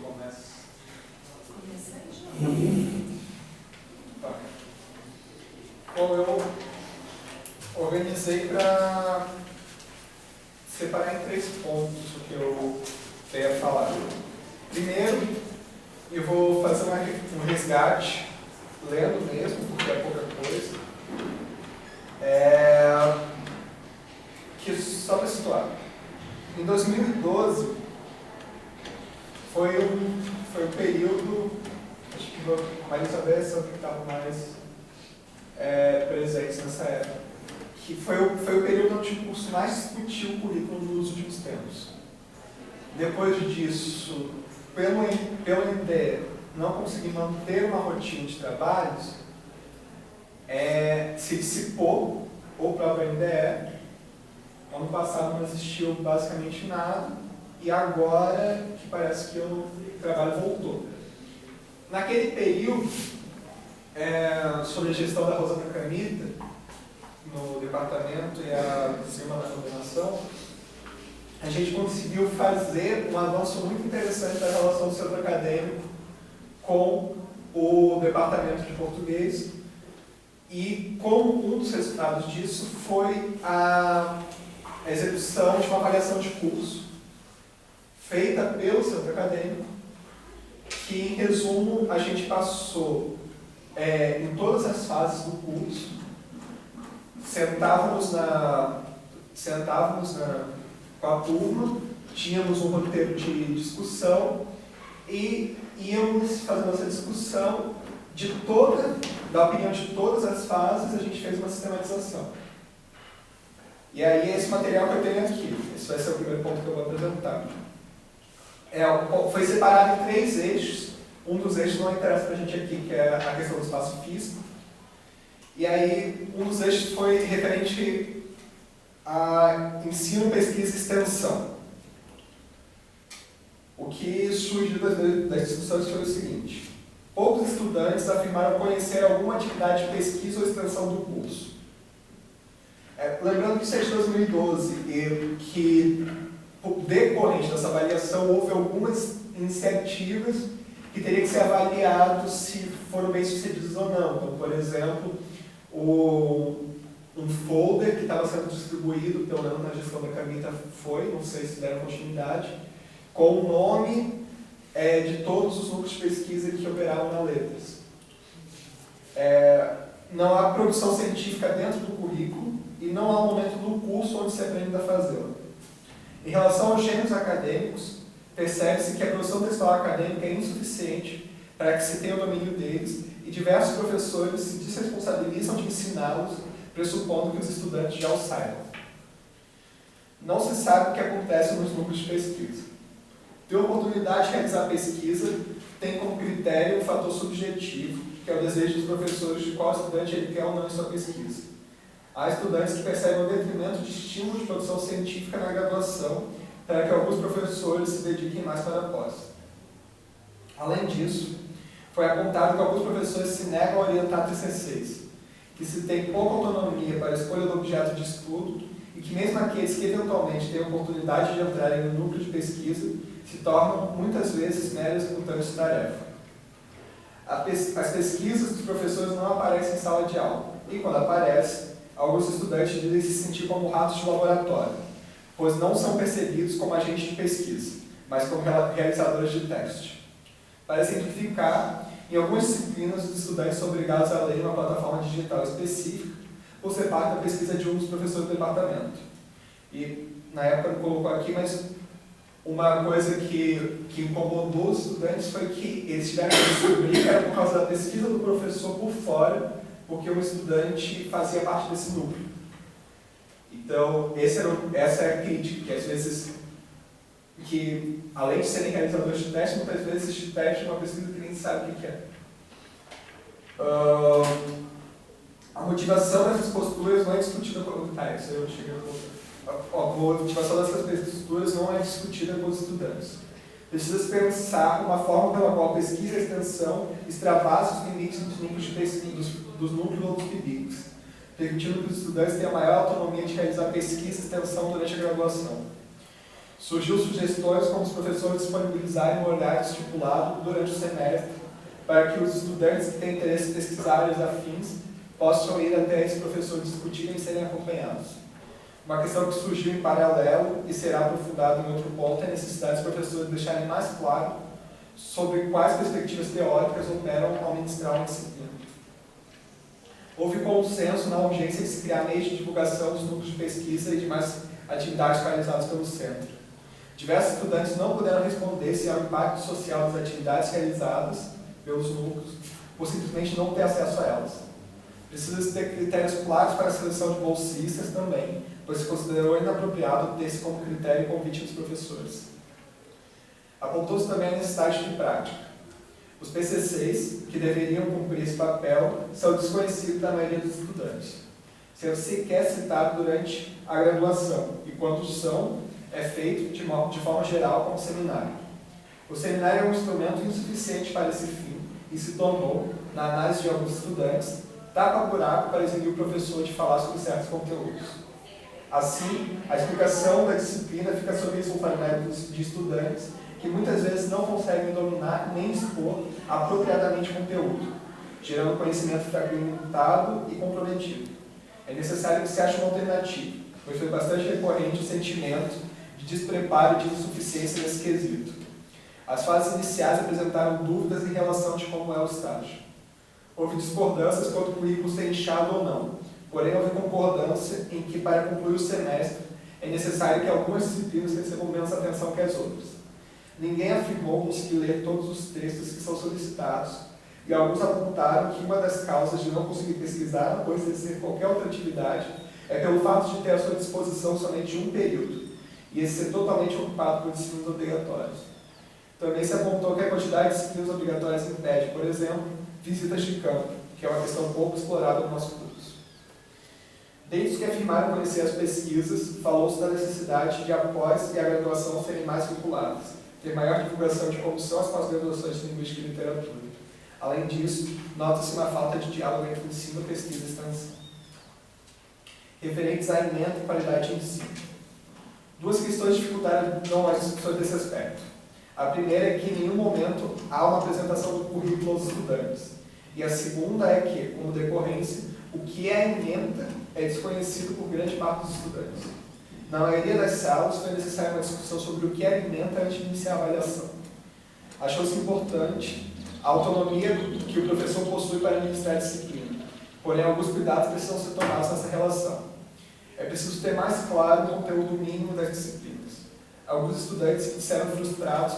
começa? Tá. Bom, eu organizei para separar em 3 pontos o que eu tenho a falar. Primeiro, eu vou fazer um resgate, lendo mesmo, porque é pouca coisa. Só para situar. Em 2012, foi um período, acho que a Marisa Bessa que estava mais presente nessa época, que foi o período onde o curso mais discutiu o currículo nos últimos tempos. Depois disso, pelo NDE não conseguir manter uma rotina de trabalhos, se dissipou o próprio NDE. Ano passado não existiu basicamente nada, e agora que parece que o trabalho voltou. Naquele período, sobre a gestão da Rosana Camita, no departamento e a cima da coordenação, a gente conseguiu fazer um avanço muito interessante da relação do centro acadêmico com o departamento de português, e como um dos resultados disso foi a execução de uma avaliação de curso feita pelo centro acadêmico, que, em resumo, a gente passou em todas as fases do curso, sentávamos com a turma, tínhamos um roteiro de discussão e íamos fazendo essa discussão da opinião de todas as fases. A gente fez uma sistematização. E aí, esse material que eu tenho aqui, esse vai ser o primeiro ponto que eu vou apresentar. Foi separado em 3 eixos. Um dos eixos não interessa para a gente aqui, que é a questão do espaço físico. E aí, um dos eixos foi referente a ensino, pesquisa e extensão. O que surgiu das discussões foi o seguinte: poucos estudantes afirmaram conhecer alguma atividade de pesquisa ou extensão do curso. Lembrando que isso é de 2012 e que, decorrente dessa avaliação, houve algumas iniciativas que teriam que ser avaliados se foram bem sucedidos ou não. Então, por exemplo, um folder que estava sendo distribuído, pelo menos na gestão da Camita não sei se deram continuidade, com o nome de todos os núcleos de pesquisa que operavam na Letras. Não há produção científica dentro do currículo e não há um momento do curso onde se aprende a fazê-la. Em relação aos gêneros acadêmicos, percebe-se que a produção textual acadêmica é insuficiente para que se tenha o domínio deles, e diversos professores se desresponsabilizam de ensiná-los, pressupondo que os estudantes já o saibam. Não se sabe o que acontece nos núcleos de pesquisa. Ter a oportunidade de realizar pesquisa tem como critério um fator subjetivo, que é o desejo dos professores de qual estudante ele quer ou não em sua pesquisa. Há estudantes que percebem o detrimento de estímulo de produção científica na graduação, para que alguns professores se dediquem mais para a pós. Além disso, foi apontado que alguns professores se negam a orientar TCCs, que se tem pouca autonomia para a escolha do objeto de estudo e que mesmo aqueles que eventualmente têm a oportunidade de entrarem no núcleo de pesquisa se tornam muitas vezes meros executantes de tarefa. As pesquisas dos professores não aparecem em sala de aula, e quando aparecem, alguns estudantes dizem se sentir como ratos de laboratório, pois não são percebidos como agentes de pesquisa, mas como realizadores de teste. Para simplificar, em algumas disciplinas, os estudantes são obrigados a ler uma plataforma digital específica por ser parte da pesquisa de um dos professores do departamento. E, na época, não colocou aqui, mas uma coisa que incomodou os estudantes foi que eles tiveram que descobrir que era por causa da pesquisa do professor por fora, porque o estudante fazia parte desse núcleo. Então, essa é a crítica, que às vezes, além de serem realizadores de teste, muitas vezes existe teste numa pesquisa que nem sabe o que é. A motivação dessas posturas não é discutida com a motivação dessas posturas não é discutida com os estudantes. Precisa-se pensar uma forma pela qual a pesquisa e a extensão extravasa os limites dos núcleos de pesquisa, dos núcleos ou dos PIBICs, permitindo que os estudantes tenham maior autonomia de realizar pesquisa e extensão durante a graduação. Surgiu sugestões como os professores disponibilizarem um horário estipulado durante o semestre para que os estudantes que têm interesse em pesquisar áreas afins possam ir até esse professor discutirem e serem acompanhados. Uma questão que surgiu em paralelo e será aprofundada em outro ponto é a necessidade dos professores deixarem mais claro sobre quais perspectivas teóricas operam ao ministrar uma disciplina. Houve consenso na urgência de se criar meios de divulgação dos núcleos de pesquisa e demais atividades realizadas pelo centro. Diversos estudantes não puderam responder se há um impacto social das atividades realizadas pelos núcleos, por simplesmente não ter acesso a elas. Precisa ter critérios claros para a seleção de bolsistas também, pois se considerou inapropriado ter-se como critério o convite dos professores. Apontou-se também a necessidade de prática. Os PCCs, que deveriam cumprir esse papel, são desconhecidos da maioria dos estudantes, sendo sequer citados durante a graduação, e quando são, é feito de forma geral como seminário. O seminário é um instrumento insuficiente para esse fim e se tornou, na análise de alguns estudantes, tapa-buraco para eximir o professor de falar sobre certos conteúdos. Assim, a explicação da disciplina fica sob a responsabilidade de estudantes que muitas vezes não conseguem dominar nem expor apropriadamente o conteúdo, gerando conhecimento fragmentado e comprometido. É necessário que se ache uma alternativa, pois foi bastante recorrente o sentimento de despreparo e de insuficiência nesse quesito. As fases iniciais apresentaram dúvidas em relação de como é o estágio. Houve discordâncias quanto ao currículo ser inchado ou não, porém houve concordância em que, para concluir o semestre, é necessário que algumas disciplinas recebam menos atenção que as outras. Ninguém afirmou conseguir ler todos os textos que são solicitados, e alguns apontaram que uma das causas de não conseguir pesquisar ou exercer qualquer outra atividade é pelo fato de ter à sua disposição somente um período, e esse ser totalmente ocupado por disciplinas obrigatórias. Também se apontou que a quantidade de disciplinas obrigatórias impede, por exemplo, visitas de campo, que é uma questão pouco explorada no nosso curso. Dentre os que afirmaram conhecer as pesquisas, falou-se da necessidade de após e a graduação serem mais vinculadas, ter maior divulgação de como são as pós-graduações de Linguística e Literatura. Além disso, nota-se uma falta de diálogo entre ensino, pesquisa e extensão. Referentes à ementa e qualidade de ensino. Duas questões dificultaram as discussões desse aspecto. A primeira é que em nenhum momento há uma apresentação do currículo aos estudantes. E a segunda é que, como decorrência, o que é a ementa é desconhecido por grande parte dos estudantes. Na maioria das salas foi necessária uma discussão sobre o que é a ementa antes de iniciar a avaliação. Achou-se importante a autonomia que o professor possui para administrar a disciplina, porém alguns cuidados precisam ser tomados nessa relação. É preciso ter mais claro o conteúdo mínimo das disciplinas. Alguns estudantes se disseram frustrados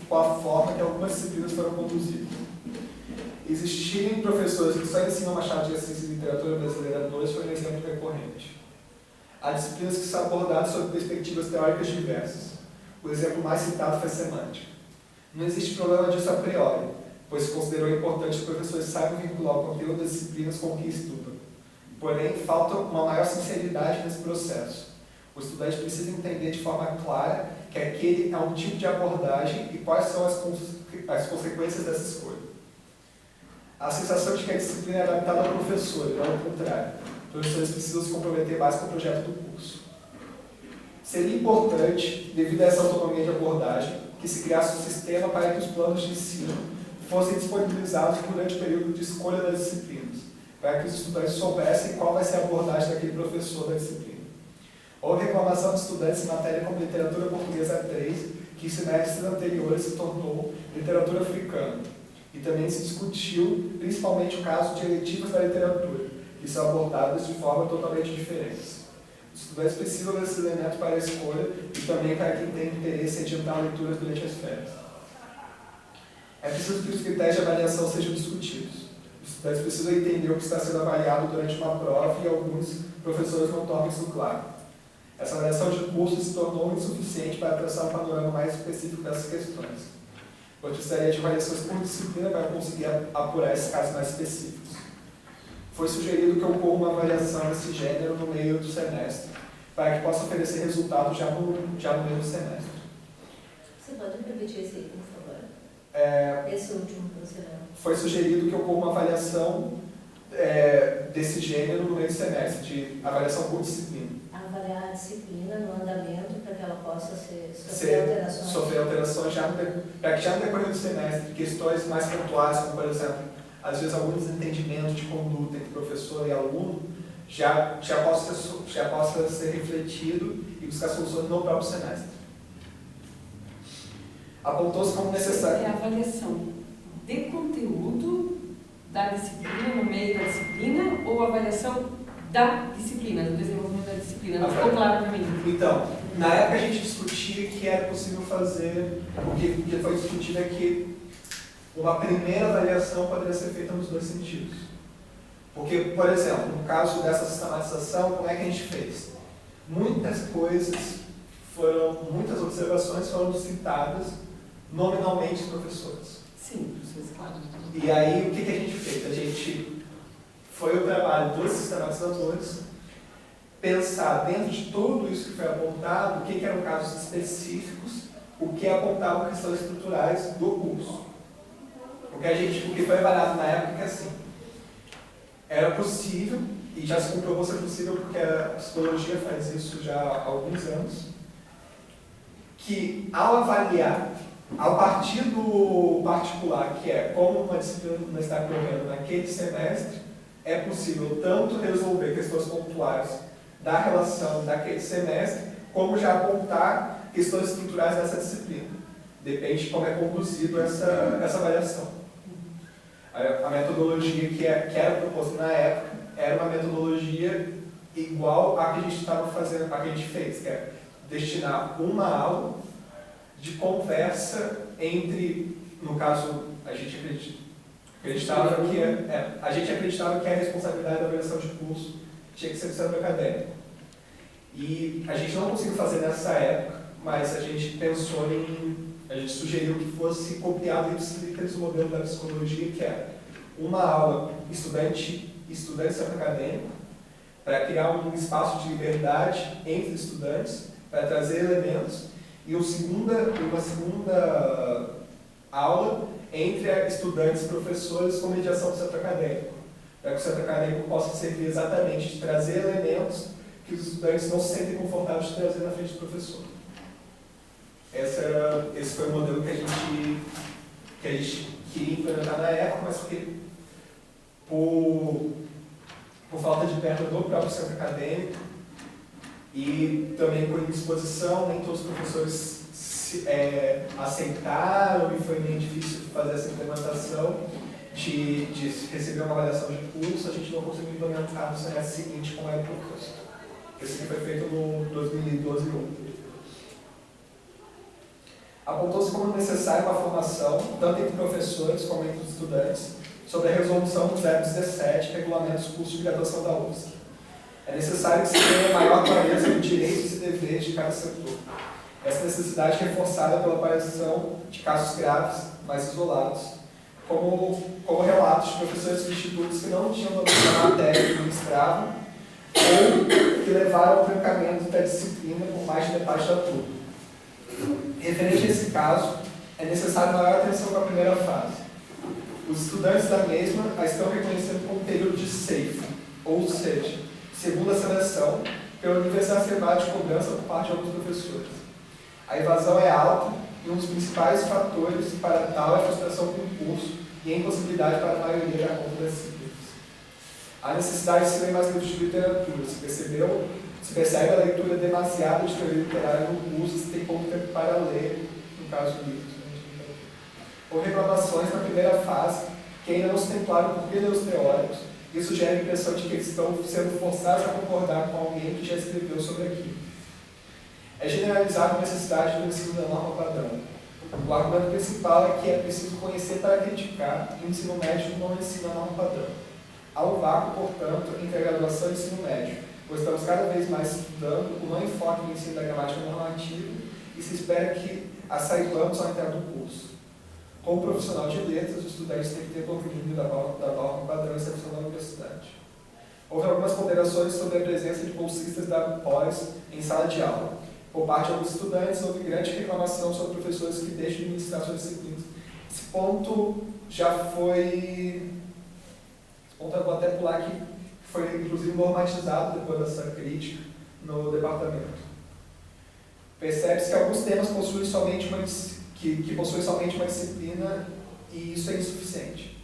com a forma que algumas disciplinas foram conduzidas. Existirem professores que só ensinam Machado de Assis e Literatura Brasileira 2 foi um exemplo recorrente. Há disciplinas que são abordadas sob perspectivas teóricas diversas. O exemplo mais citado foi semântica. Não existe problema disso a priori, pois se considerou importante que os professores saibam vincular o conteúdo das disciplinas com o que estudam. Porém, falta uma maior sinceridade nesse processo. O estudante precisa entender de forma clara que aquele é um tipo de abordagem e quais são as consequências dessa escolha. A sensação de que a disciplina é adaptada ao professor, e não ao contrário. Os professores precisam se comprometer mais com o projeto do curso. Seria importante, devido a essa autonomia de abordagem, que se criasse um sistema para que os planos de ensino fossem disponibilizados durante o período de escolha das disciplinas, para que os estudantes soubessem qual vai ser a abordagem daquele professor da disciplina. Houve reclamação de estudantes em matéria como Literatura Portuguesa 3, que em semestres anteriores se tornou Literatura Africana. E também se discutiu principalmente o caso de eletivas da literatura, que são abordadas de forma totalmente diferente. Os estudantes precisam desses elementos para a escolha e também para quem tem interesse em adiantar leituras durante as férias. É preciso que os critérios de avaliação sejam discutidos. Os estudantes precisam entender o que está sendo avaliado durante uma prova e alguns professores não tornam isso claro. Essa avaliação de curso se tornou insuficiente para traçar um panorama mais específico dessas questões. Eu precisaria de avaliações por disciplina para conseguir apurar esses casos mais específicos. Foi sugerido que ocorra uma avaliação desse gênero no meio do semestre, para que possa oferecer resultados já no meio do semestre. Você pode repetir esse item, por favor? Esse último que você leu. Foi sugerido que ocorra uma avaliação desse gênero no meio do semestre, de avaliação por disciplina. Avaliar a disciplina no andamento para que ela possa sofrer alterações, para que já no decorrer do semestre, questões mais pontuais, como por exemplo, às vezes algum desentendimento de conduta entre professor e aluno, já possa ser refletido e buscar soluções no próprio semestre. Apontou-se como necessário. É a avaliação de conteúdo da disciplina, no meio da disciplina, ou a avaliação da disciplina, do desenvolvimento da disciplina? Não ficou claro para mim. Então, na época a gente discutia que era possível fazer, o que foi discutido é que uma primeira avaliação poderia ser feita nos dois sentidos. Porque, por exemplo, no caso dessa sistematização, como é que a gente fez? Muitas observações foram citadas nominalmente os professores. Sim, claro. E aí, o que a gente fez? Foi o trabalho dos sistematizadores pensar dentro de tudo isso que foi apontado, o que eram casos específicos, o que apontavam questões estruturais do curso. O que foi avaliado na época é que assim, era possível, e já se comprovou ser possível porque a psicologia faz isso já há alguns anos, que ao avaliar, ao partir do particular, que é como uma disciplina está correndo naquele semestre, é possível tanto resolver questões pontuais da relação daquele semestre, como já apontar questões estruturais dessa disciplina. Depende de como é conduzido essa avaliação. A metodologia que era proposta na época era uma metodologia igual à que a gente estava fazendo, a que a gente fez, que é destinar uma aula de conversa entre, no caso, a gente acreditava que a responsabilidade da avaliação de curso tinha que ser do centro acadêmico. E a gente não conseguiu fazer nessa época, mas a gente sugeriu que fosse copiado esse modelo da psicologia, que é uma aula estudante centro acadêmico, para criar um espaço de liberdade entre estudantes, para trazer elementos, e uma segunda aula entre estudantes e professores com mediação do centro acadêmico, para que o centro acadêmico possa servir exatamente de trazer elementos que os estudantes não se sentem confortáveis de trazer na frente do professor. Esse foi o modelo que a gente queria implementar na época, mas porque por falta de perda do próprio centro acadêmico e também por indisposição, nem todos os professores aceitaram e foi meio difícil fazer essa implementação de receber uma avaliação de curso, a gente não conseguiu implementar no semestre seguinte como era proposto. Esse aqui foi feito no 2012. Apontou-se como necessária uma formação, tanto entre professores como entre os estudantes, sobre a resolução do 017, regulamentos dos cursos de graduação da UFSC. É necessário que se tenha maior clareza de direitos e deveres de cada setor. Essa necessidade é reforçada pela aparição de casos graves, mais isolados, como relatos de professores substitutos que não tinham domínio da matéria que ministravam ou que levaram ao trancamento da disciplina por mais de metade da turma. Referente a esse caso, é necessário maior atenção com a primeira fase. Os estudantes da mesma a estão reconhecendo como período de ceifa, ou seja, segunda seleção, pelo nível exacerbado de cobrança por parte de alguns professores. A evasão é alta e um dos principais fatores para tal é a frustração com o curso e a impossibilidade para a maioria dar conta das disciplinas. A necessidade de se ler mais livros de literatura. Se percebe a leitura demasiada de teoria literária no curso, se tem pouco tempo para ler, no caso do livro. Ou reclamações na primeira fase, que ainda não se tem claro por que ler os teóricos. Isso gera a impressão de que eles estão sendo forçados a concordar com alguém que já escreveu sobre aquilo. É generalizada a necessidade do ensino da norma padrão. O argumento principal é que é preciso conhecer para criticar, e o ensino médio não ensina a norma padrão. Há um vácuo, portanto, entre a graduação e o ensino médio, pois estamos cada vez mais estudando o não enfoque no ensino da gramática normativa e se espera que a saibamos ao entrar no curso. Como profissional de letras, os estudantes têm que ter domínio da norma padrão excepcional da universidade. Houve algumas ponderações sobre a presença de bolsistas da pós em sala de aula. Por parte de alguns estudantes, houve grande reclamação sobre professores que deixam de ministrar suas disciplinas. Esse ponto já foi... Esse ponto eu vou até pular aqui, foi inclusive normatizado depois dessa crítica no departamento. Percebe-se que alguns temas possuem somente uma disciplina e isso é insuficiente.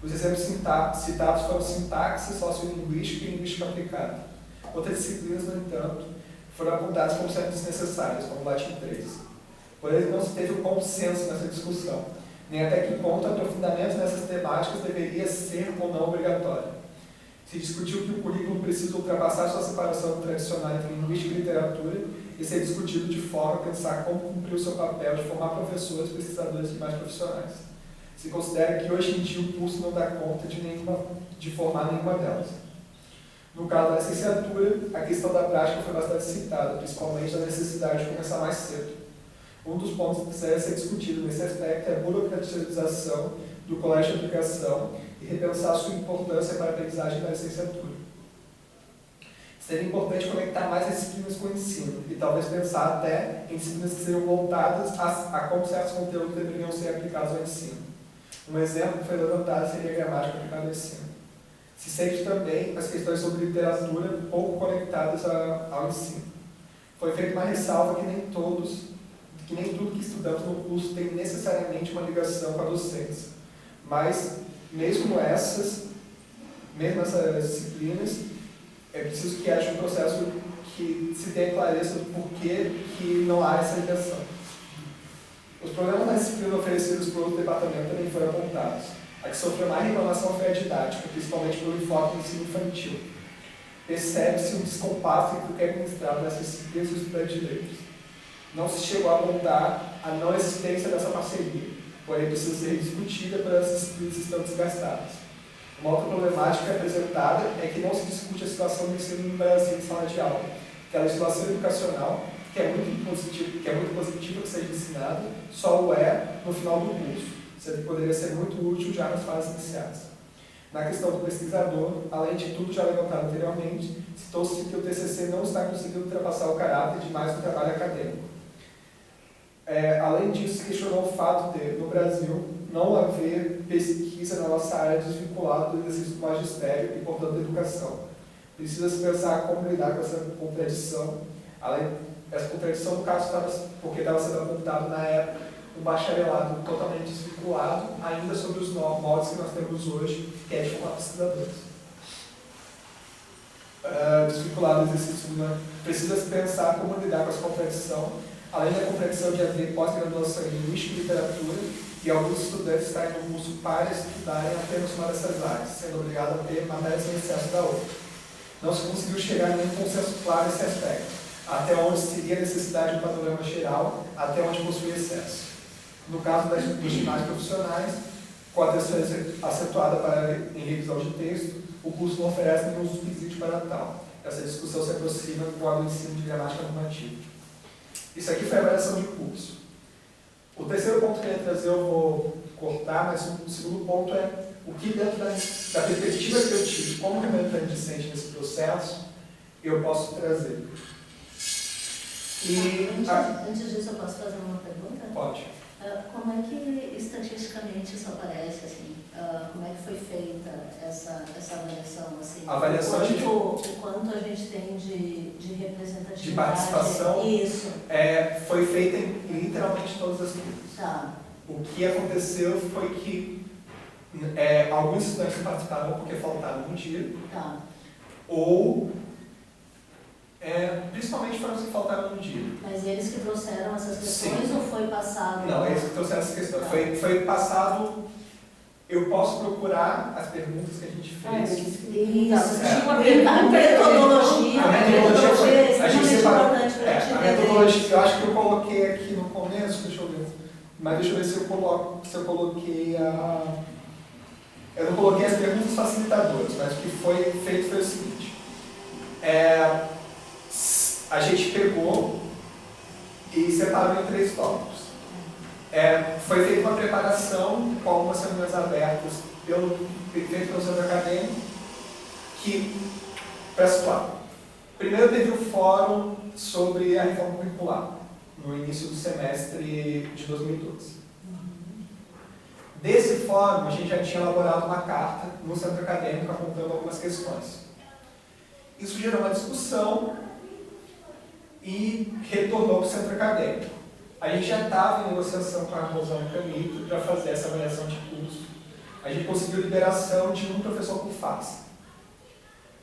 Os exemplos citados foram sintaxe, sociolinguística e linguística aplicada. Outras disciplinas, no entanto, foram apontadas como sendo desnecessárias, como o latim 3. Porém, não se teve um consenso nessa discussão, nem até que ponto o aprofundamento nessas temáticas deveria ser ou não obrigatório. Se discutiu que o currículo precisa ultrapassar sua separação tradicional entre linguística e literatura e ser discutido de forma a pensar como cumprir o seu papel de formar professores pesquisadores e mais profissionais. Se considera que hoje em dia o curso não dá conta de formar nenhuma delas. No caso da licenciatura, a questão da prática foi bastante citada, principalmente da necessidade de começar mais cedo. Um dos pontos que precisa ser discutido nesse aspecto é a burocratização do colégio de aplicação e repensar sua importância para a aprendizagem da licenciatura. Seria importante conectar mais as disciplinas com o ensino e talvez pensar até em disciplinas que seriam voltadas a como certos conteúdos deveriam ser aplicados ao ensino. Um exemplo que foi levantado seria a gramática aplicada ao ensino. Se sente também as questões sobre literatura pouco conectadas ao ensino. Foi feita uma ressalva que nem tudo que estudamos no curso tem necessariamente uma ligação com a docência. Mas, mesmo essas disciplinas, é preciso que haja um processo que se tenha clareza do porquê que não há essa ligação. Os problemas da disciplina oferecidos por outro departamento também foram apontados. A que sofreu mais reclamação foi a didática, principalmente pelo enfoque do ensino infantil. Percebe-se um descompasso entre o que é ministrado nessas disciplinas e os estudantes de letras. Não se chegou a apontar a não existência dessa parceria, porém precisa ser discutida para as disciplinas que estão desgastadas. Uma outra problemática apresentada é que não se discute a situação do ensino no Brasil em sala de aula, que a legislação educacional, que é muito positiva que seja ensinada, só o é no final do curso, sendo que poderia ser muito útil já nas fases iniciais. Na questão do pesquisador, além de tudo já levantado anteriormente, citou-se que o TCC não está conseguindo ultrapassar o caráter de mais um trabalho acadêmico. Além disso, se questionou o fato de, no Brasil, não haver pesquisa na nossa área desvinculada do exercício do magistério e, portanto, da educação. Precisa-se pensar como lidar com essa contradição. Essa contradição, no caso, porque estava sendo apontado na época um bacharelado totalmente desvinculado, ainda sobre os moldes que nós temos hoje, que é de formar pesquisadores. Desvinculado do exercício, precisa-se pensar como lidar com essa contradição, além da contradição de haver pós-graduação em linguística e literatura, e alguns estudantes estarem no curso para estudarem apenas uma dessas áreas, sendo obrigados a ter matérias em excesso da outra. Não se conseguiu chegar a nenhum consenso claro nesse aspecto, até onde seria a necessidade de um panorama geral, até onde possui excesso. No caso dos ginásticos profissionais, com a atenção acentuada em revisão de texto, o curso não oferece nenhum subsídio para tal. Essa discussão se aproxima com a do ensino de gramática normativa. Isso aqui foi a avaliação de curso. O terceiro ponto que eu queria trazer eu vou cortar, mas o segundo ponto é o que dentro da perspectiva que eu tive como representante discente nesse processo, eu posso trazer. Antes disso, eu posso fazer uma pergunta? Pode. Como é que estatisticamente isso aparece? Assim? Como é que foi feita essa avaliação? Assim? A avaliação o quanto a gente tem de representatividade? De participação? Isso. Foi feita em literalmente todas as turmas. Tá. O que aconteceu foi que alguns estudantes não participaram porque faltaram um dia. Tá. Ou principalmente foram os que faltaram no dia. Mas eles que trouxeram essas questões? Sim. Ou foi passado? Não, eles que trouxeram essas questões. Tá. Foi passado. Eu posso procurar as perguntas que a gente fez. Isso. Uma A pergunta metodologia. A metodologia é extremamente importante para a gente a entender. metodologia, eu acho que eu coloquei aqui no começo, deixa eu ver. Mas deixa eu ver se eu coloquei a. Eu não coloquei as perguntas facilitadoras, mas o que foi feito foi o seguinte. A gente pegou e separou em 3 tópicos. Foi feita uma preparação com algumas reuniões abertas feito pelo centro acadêmico, para situar. Primeiro teve o fórum sobre a reforma curricular, no início do semestre de 2012. Desse fórum, a gente já tinha elaborado uma carta no centro acadêmico apontando algumas questões. Isso gerou uma discussão e retornou para o centro acadêmico. A gente já estava em negociação com a Rosana Camito para fazer essa avaliação de curso. A gente conseguiu liberação de um professor por fase.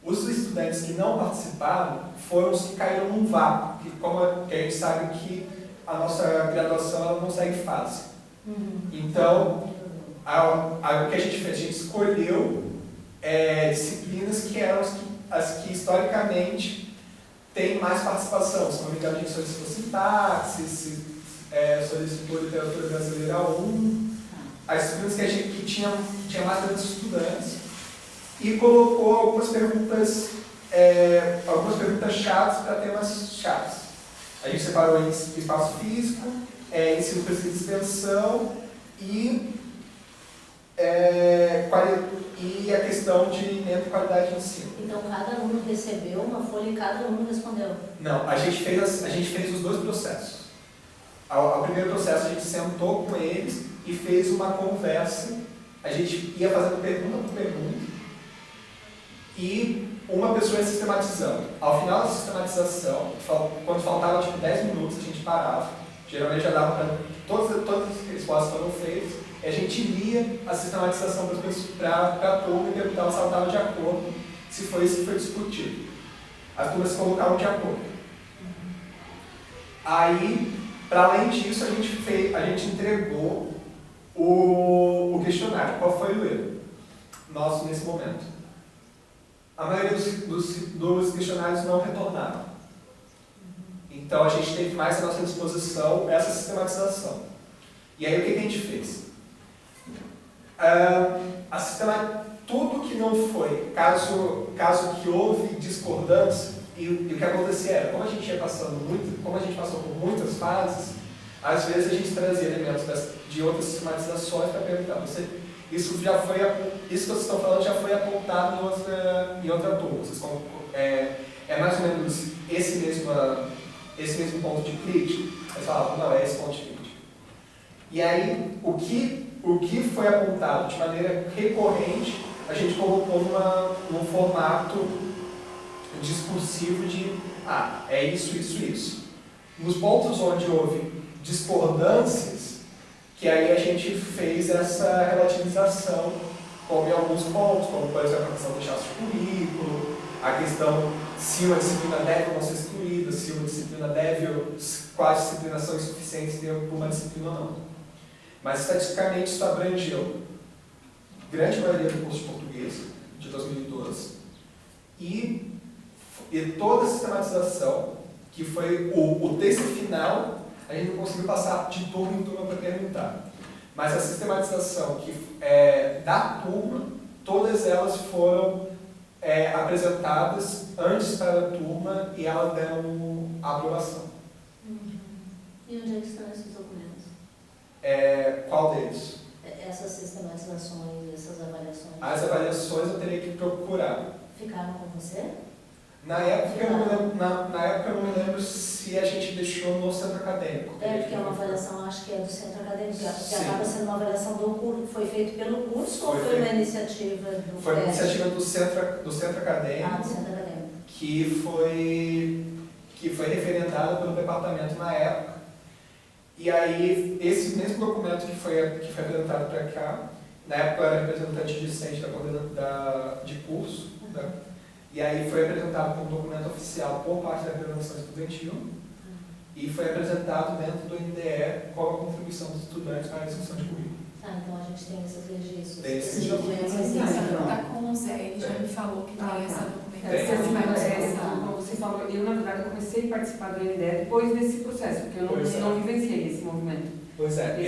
Os estudantes que não participaram foram os que caíram num vácuo, que como a gente sabe que a nossa graduação ela não segue fase. Então, o que a gente fez? A gente escolheu disciplinas que eram as que historicamente têm mais participação. Se não me engano, a gente solicitou sintaxe, solicitou literatura brasileira 1, as disciplinas que tinha mais grandes estudantes, e colocou algumas perguntas chaves para temas chaves. A gente separou em espaço físico, ensino, pesquisa e extensão e a questão de dentro e qualidade de ensino. Então cada aluno recebeu uma folha e cada aluno respondeu? Não, a gente fez os dois processos. Ao primeiro processo a gente sentou com eles e fez uma conversa. A gente ia fazendo pergunta por pergunta e uma pessoa ia sistematizando. Ao final da sistematização, quando faltava 10 minutos, a gente parava. Geralmente já dava para todas as respostas foram feitas. E a gente lia a sistematização para a turma e perguntava se ela estava de acordo, se foi isso que foi discutido. As turmas se colocaram de acordo. Aí, para além disso, a gente entregou o questionário. Qual foi o erro nosso nesse momento? A maioria dos questionários não retornaram. Então, a gente teve mais à nossa disposição essa sistematização. E aí, o que a gente fez? Tudo que não foi, caso que houve discordância, e o que acontecia era, como a gente passou por muitas fases, às vezes a gente trazia elementos de outras sistematizações para perguntar, isso que vocês estão falando já foi apontado em outra turma. É mais ou menos esse mesmo ponto de crítica? Aí falavam, não, é esse ponto de crítica. E aí, o que foi apontado de maneira recorrente, a gente colocou num formato discursivo de é isso, isso, isso. Nos pontos onde houve discordâncias, que aí a gente fez essa relativização, como em alguns pontos, como por exemplo a questão do chaço de currículo, a questão se uma disciplina deve ou não ser excluída, se uma disciplina deve ou quais disciplinas são insuficientes por uma disciplina ou não. Mas estatisticamente isso abrangeu grande maioria do curso de português de 2012 e toda a sistematização, que foi o texto final, a gente não conseguiu passar de turma em turma para perguntar. Mas a sistematização da turma, todas elas foram apresentadas antes para a turma e elas deram a aprovação. E onde é que estão esses documentos? Qual deles? Essas sistematizações, essas avaliações? As avaliações eu teria que procurar. Ficaram com você? Na época eu não me lembro se a gente deixou no centro acadêmico. Porque é uma avaliação, acho que é do centro acadêmico, que Sim. acaba sendo uma avaliação do curso. Foi feito pelo curso ou foi uma iniciativa do Foi uma FET? iniciativa do centro acadêmico. Do centro acadêmico. Que foi referendada pelo departamento na época. E aí, esse mesmo documento que foi apresentado para cá, na época eu era representante discente de curso, né? E aí foi apresentado como documento oficial por parte da coordenação estudantil e foi apresentado dentro do NDE com a contribuição dos estudantes para a discussão de currículo. Então a gente tem esses registros. Tem esses documentos. Está com o Zé, ele já me falou que tem essa documentação. Você falou, eu na verdade comecei a participar do NDE depois desse processo, porque eu não vivenciei esse movimento. Pois é,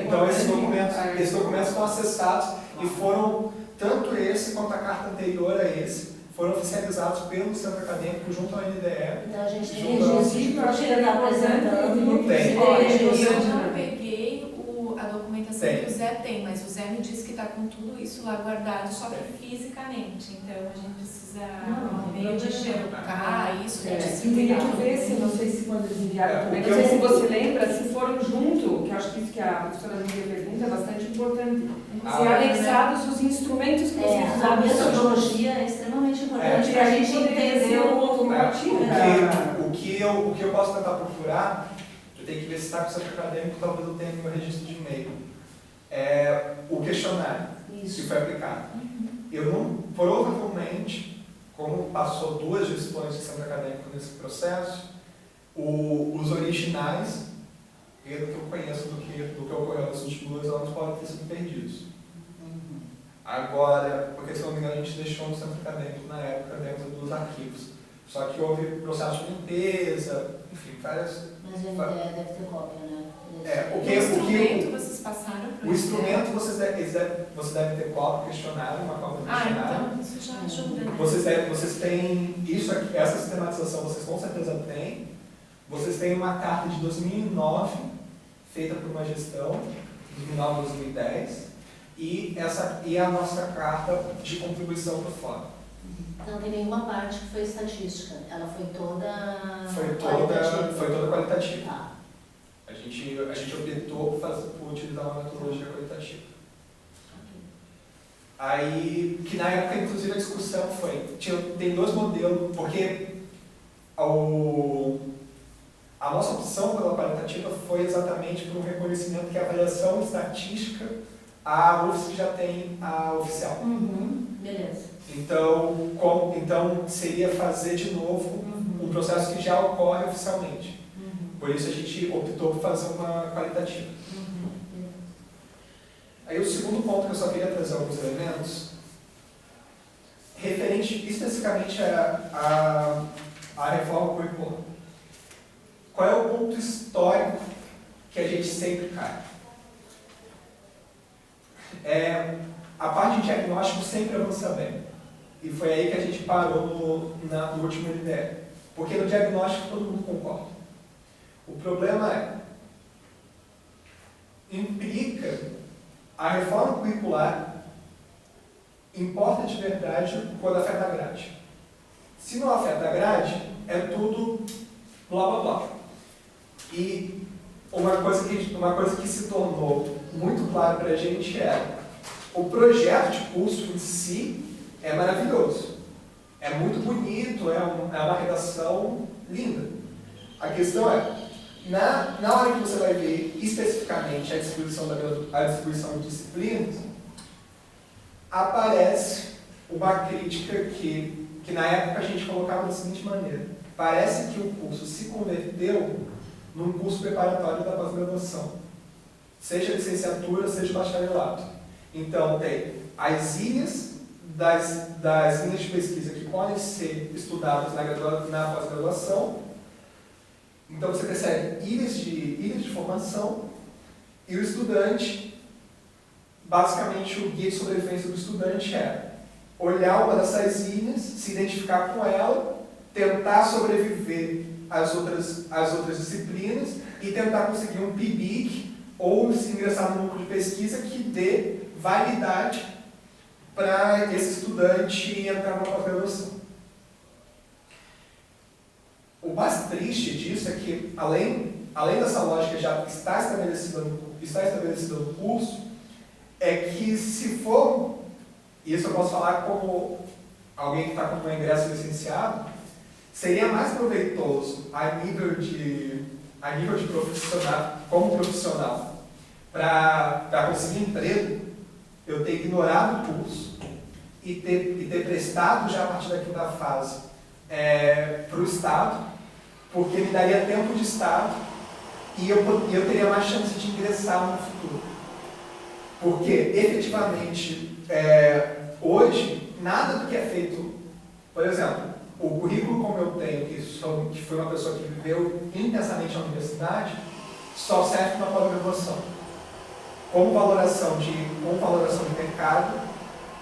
então esses documentos estão acessados e foram, tanto esse quanto a carta anterior a esse, foram oficializados pelo centro acadêmico junto ao NDE. Então a gente tem registro que está apresentando. Não tem. Olha, eu não peguei a documentação Tem. que o Zé tem, mas o Zé me disse que está com tudo isso lá guardado, só que fisicamente. Então a gente precisa meio de xerocar isso, É. Teria que ver se, não sei se quando eles enviaram também, o que não sei eu- se você lembra, se foram junto, que eu acho que isso que a professora Lívia pergunta é bastante importante. Se anexados os instrumentos que vocês A usaram. metodologia é extremamente importante É. para a gente entender o o que eu posso tentar procurar, eu tenho que ver se está com o centro acadêmico, talvez eu tenha no meu registro de e-mail. É o questionário que Isso. foi aplicado. Eu não, provavelmente, como passou 2 gestões de centro acadêmico nesse processo, os originais, pelo que eu conheço do que ocorreu nesses últimos 2 anos, podem ter sido perdidos. Agora, porque se não me engano, a gente deixou no centro acadêmico na época dentro dos arquivos. Só que houve processo de limpeza, enfim, várias. Mas o MDE deve ter cópia, né? O instrumento vocês passaram para o instrumento você deve ter cópia, questionário, uma cópia do questionário. Então isso já ajuda, né? Vocês têm isso aqui, essa sistematização vocês com certeza têm. Vocês têm uma carta de 2009, feita por uma gestão, 2009 a 2010, e a nossa carta de contribuição do fórum. Não tem nenhuma parte que foi estatística, ela foi toda Foi toda qualitativa. Tá. A gente optou por utilizar uma metodologia qualitativa. Aí, que na época, inclusive, a discussão foi, tem 2 modelos, porque a nossa opção pela qualitativa foi exatamente por um reconhecimento que a avaliação estatística, a UFSC já tem a oficial. Beleza. Então, seria fazer de novo um processo que já ocorre oficialmente. Por isso a gente optou por fazer uma qualitativa. Aí o segundo ponto que eu só queria trazer alguns elementos, referente especificamente à reforma curricular. Qual é o ponto histórico que a gente sempre cai? A parte de diagnóstico sempre avança bem. E foi aí que a gente parou no último LDE. Porque no diagnóstico todo mundo concorda. O problema implica a reforma curricular importa de verdade quando afeta a grade. Se não afeta a grade, é tudo blá blá blá. E uma coisa que se tornou muito claro para a gente é o projeto de curso em si é maravilhoso. É muito bonito, é uma redação linda. A questão é, na hora que você vai ver especificamente a distribuição de disciplinas, aparece uma crítica que na época a gente colocava da seguinte maneira: parece que o curso se converteu num curso preparatório da pós-graduação, seja licenciatura, seja bacharelado. Então tem as ilhas das linhas de pesquisa que podem ser estudadas na pós-graduação. Então você percebe ilhas de formação e o estudante, basicamente o guia de sobrevivência do estudante é olhar uma dessas ilhas, se identificar com ela, tentar sobreviver às outras disciplinas e tentar conseguir um PIBIC ou se ingressar no núcleo de pesquisa que dê validade para esse estudante entrar na pós-graduação. O mais triste disso é que, além dessa lógica já está estabelecida no curso, é que se for, e isso eu posso falar como alguém que está com um ingresso licenciado, seria mais proveitoso a nível de profissional, como profissional, para conseguir emprego, eu ter ignorado o curso e ter prestado já a partir da 5ª fase para o Estado, porque me daria tempo de Estado e eu teria mais chance de ingressar no futuro. Porque, efetivamente, hoje, nada do que é feito, por exemplo, o currículo como eu tenho, que foi uma pessoa que viveu intensamente a universidade, só serve para pós-graduação. Como valoração de mercado,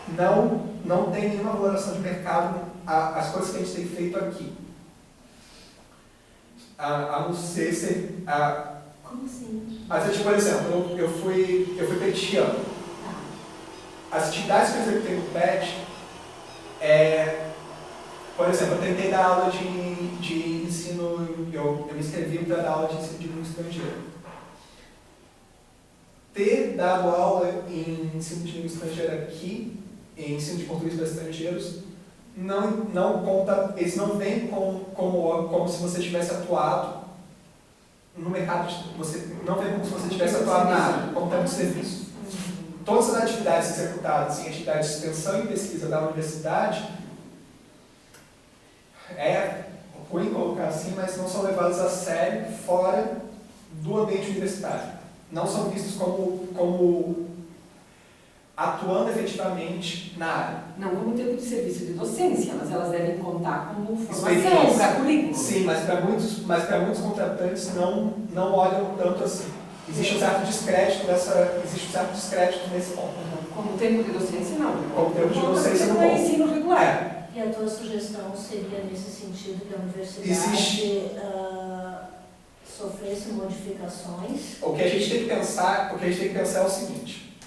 não tem nenhuma valoração de mercado as coisas que a gente tem feito aqui. A não ser se... Como assim? Mas, por exemplo, eu fui petiano. As atividades que eu executei no PET, por exemplo, eu tentei dar aula de ensino, eu me inscrevi para dar aula de ensino de língua estrangeira. Ter dado aula em ensino de língua estrangeira aqui, em ensino de português para estrangeiros, não conta, eles não vêm como se você tivesse atuado no mercado, você não vê como se você tivesse atuado na área, como tempo de serviço. Todas as atividades executadas em atividades de extensão e pesquisa da universidade é ruim colocar assim, mas não são levadas a sério fora do ambiente universitário. Não são vistos como atuando efetivamente na área. Não como tempo de serviço de docência, mas elas devem contar como formação Experiência. para currículo. Sim, mas para muitos contratantes não olham tanto assim. Existe um certo descrédito nesse ponto. Como tempo de docência, não. Como tempo de docência, não. Não é ensino regular. E a tua sugestão seria nesse sentido que a universidade sofresse modificações? O que a gente tem que pensar é o seguinte: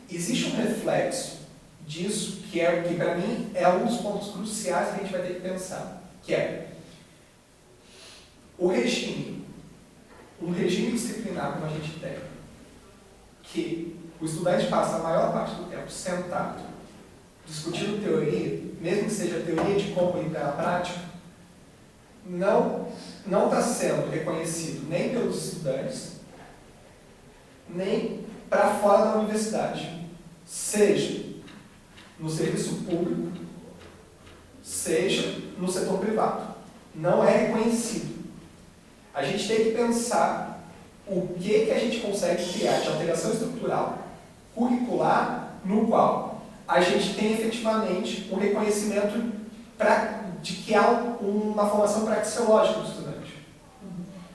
existe um reflexo disso que para mim é um dos pontos cruciais que a gente vai ter que pensar, que é um regime disciplinar como a gente tem, que o estudante passa a maior parte do tempo sentado, discutindo teoria, mesmo que seja teoria de como ir para a prática, não está sendo reconhecido nem pelos estudantes, nem para fora da universidade, seja no serviço público, seja no setor privado. Não é reconhecido. A gente tem que pensar o que a gente consegue criar de alteração estrutural, curricular, no qual a gente tem efetivamente um reconhecimento de que há uma formação praxeológica do estudante.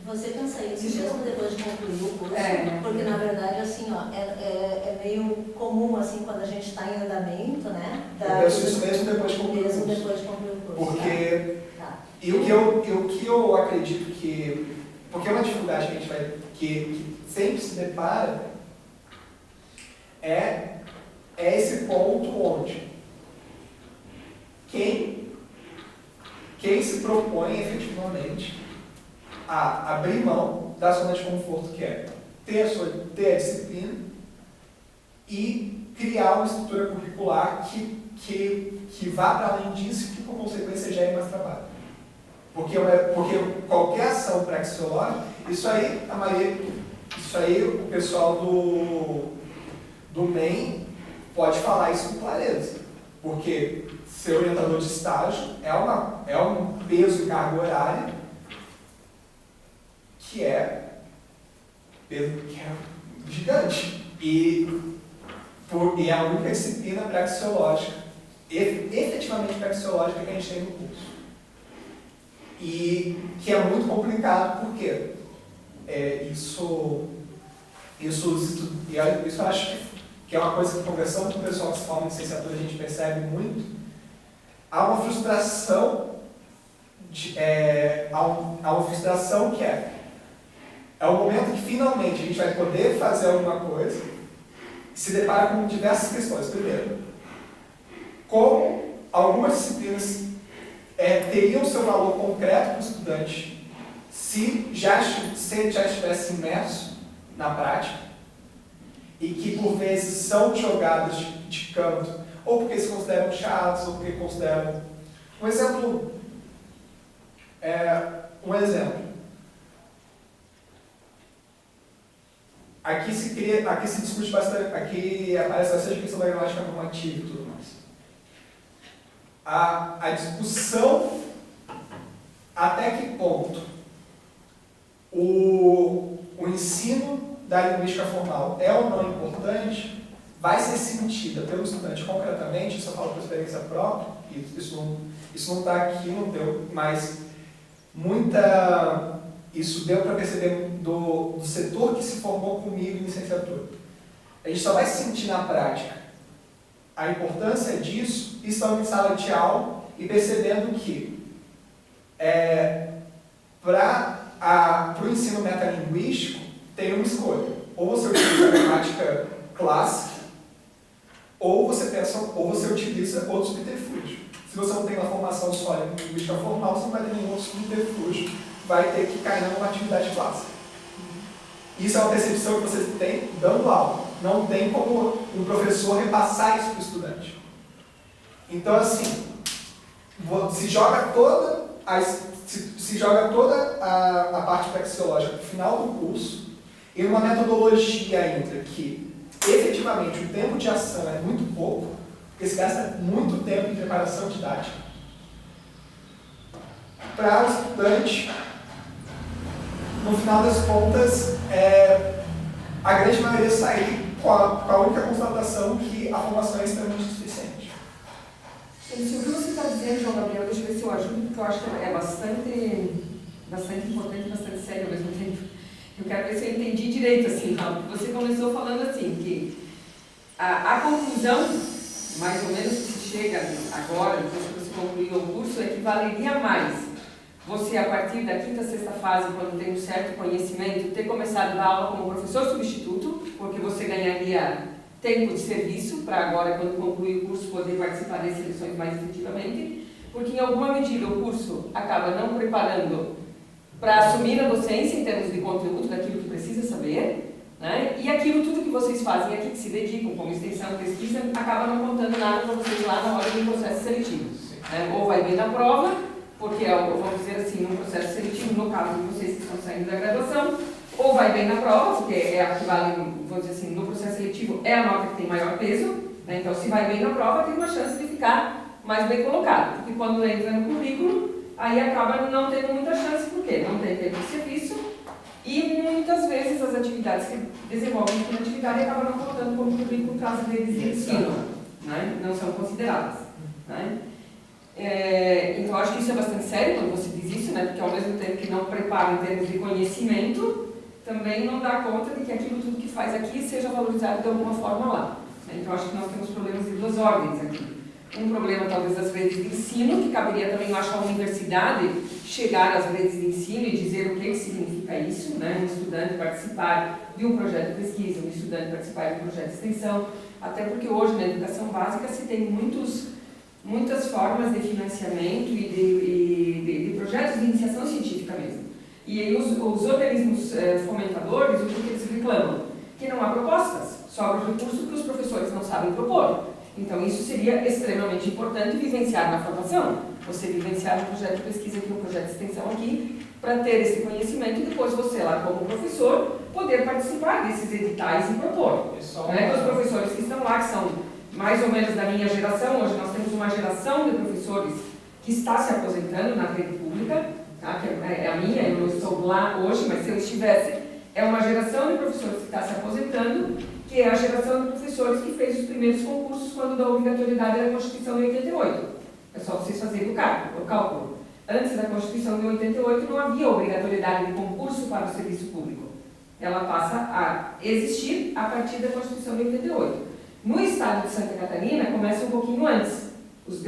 Você pensa isso mesmo depois de concluir o curso? Porque, na verdade, assim, é meio comum, assim, quando a gente está em andamento, né? Eu penso isso mesmo depois de concluir o curso. Porque... Tá. E o que eu acredito que... Porque é uma dificuldade que a gente que sempre se depara é esse ponto onde quem se propõe efetivamente a abrir mão da zona de conforto, que é ter a disciplina e criar uma estrutura curricular que vá para além disso e que, por consequência, gere mais trabalho. Porque qualquer ação praxeológica, isso aí o pessoal do MEN pode falar isso com clareza. Porque ser orientador de estágio é um peso e carga horária que é gigante. E é a única disciplina praxeológica, efetivamente praxeológica, que a gente tem no curso. E que é muito complicado, porque isso eu acho que é uma coisa que, conversando com o pessoal que se forma em licenciatura, a gente percebe muito. Há uma frustração, há uma frustração que é o momento que finalmente a gente vai poder fazer alguma coisa e se depara com diversas questões. Primeiro, como algumas disciplinas teriam seu valor concreto para o estudante se já estivesse imerso na prática, e que por vezes são jogadas de canto, ou porque se consideram chatos, ou porque consideram... Um exemplo. Aqui se discute bastante, aqui aparece bastante a questão da gramática normativa e tudo mais. A discussão até que ponto o ensino da linguística formal é ou não importante vai ser sentida pelo estudante concretamente. Isso eu falo por experiência própria, e isso não está aqui, não deu, mas isso deu para perceber do setor que se formou comigo em licenciatura. A gente só vai sentir na prática a importância disso estando em sala de aula e percebendo que para o ensino metalinguístico tem uma escolha. Ou você utiliza a gramática clássica, ou você utiliza outros subterfúgios. Se você não tem uma formação sólida em linguística formal, você não vai ter nenhum outro subterfúgio, vai ter que cair na normatividade clássica. Isso é uma percepção que você tem dando aula. Não tem como um professor repassar isso para o estudante. Então, assim, se joga toda a parte praxeológica no final do curso e uma metodologia ainda que, efetivamente, o tempo de ação é muito pouco, porque se gasta muito tempo em preparação didática, para o estudante, no final das contas, a grande maioria sair com a única constatação que a formação é extremamente insuficiente. O que você está dizendo, João Gabriel, deixa eu ver se eu ajudo, porque eu acho que é bastante importante e bastante sério ao mesmo tempo. Eu quero ver se eu entendi direito, assim, tá? Você começou falando assim, que a conclusão, mais ou menos, que se chega agora, depois que você concluiu o curso, é que valeria mais você, a partir da quinta, sexta fase, quando tem um certo conhecimento, ter começado a dar aula como professor substituto, porque você ganharia tempo de serviço para agora, quando concluir o curso, poder participar das seleções mais efetivamente, porque em alguma medida o curso acaba não preparando para assumir a docência em termos de conteúdo, daquilo que precisa saber, né? E aquilo tudo que vocês fazem aqui, que se dedicam como extensão, pesquisa, acaba não contando nada para vocês lá na hora do processo seletivo. Né? Ou vai bem na prova, porque vamos dizer assim, num processo seletivo, no caso de vocês que estão saindo da graduação, ou vai bem na prova, porque é a que vale, vamos dizer assim, no processo seletivo é a nota que tem maior peso, né? Então se vai bem na prova tem uma chance de ficar mais bem colocado, porque quando entra no currículo, aí acaba não tendo muita chance, porque não tem tempo de serviço e muitas vezes as atividades que desenvolvem na atividade acabam não contando como currículo caso deles de ensino, né? Não são consideradas. Né? Então, acho que isso é bastante sério quando você diz isso, né? Porque ao mesmo tempo que não prepara em termos de conhecimento, também não dá conta de que aquilo tudo que faz aqui seja valorizado de alguma forma lá. Então, acho que nós temos problemas de duas ordens aqui. Um problema, talvez, das redes de ensino, que caberia também, eu acho, à universidade chegar às redes de ensino e dizer o que significa isso, né? Um estudante participar de um projeto de pesquisa, um estudante participar de um projeto de extensão, até porque hoje, na educação básica, se tem muitas formas de financiamento e de projetos de iniciação científica mesmo. E aí os organismos fomentadores, o que eles reclamam? Que não há propostas, sobra recurso que os professores não sabem propor. Então isso seria extremamente importante vivenciar na formação, você vivenciar um projeto de pesquisa aqui, um projeto de extensão aqui, para ter esse conhecimento e depois você lá como professor poder participar desses editais e propor. Né? Os professores que estão lá, que são mais ou menos da minha geração, hoje nós temos uma geração de professores que está se aposentando na rede pública, tá? Que é a minha, eu não estou lá hoje, mas se eu estivesse, é uma geração de professores que está se aposentando, que é a geração de professores que fez os primeiros concursos quando da obrigatoriedade da Constituição de 88. É só vocês fazerem o cálculo. Antes da Constituição de 88 não havia obrigatoriedade de concurso para o serviço público. Ela passa a existir a partir da Constituição de 88. No estado de Santa Catarina, começa um pouquinho antes. Os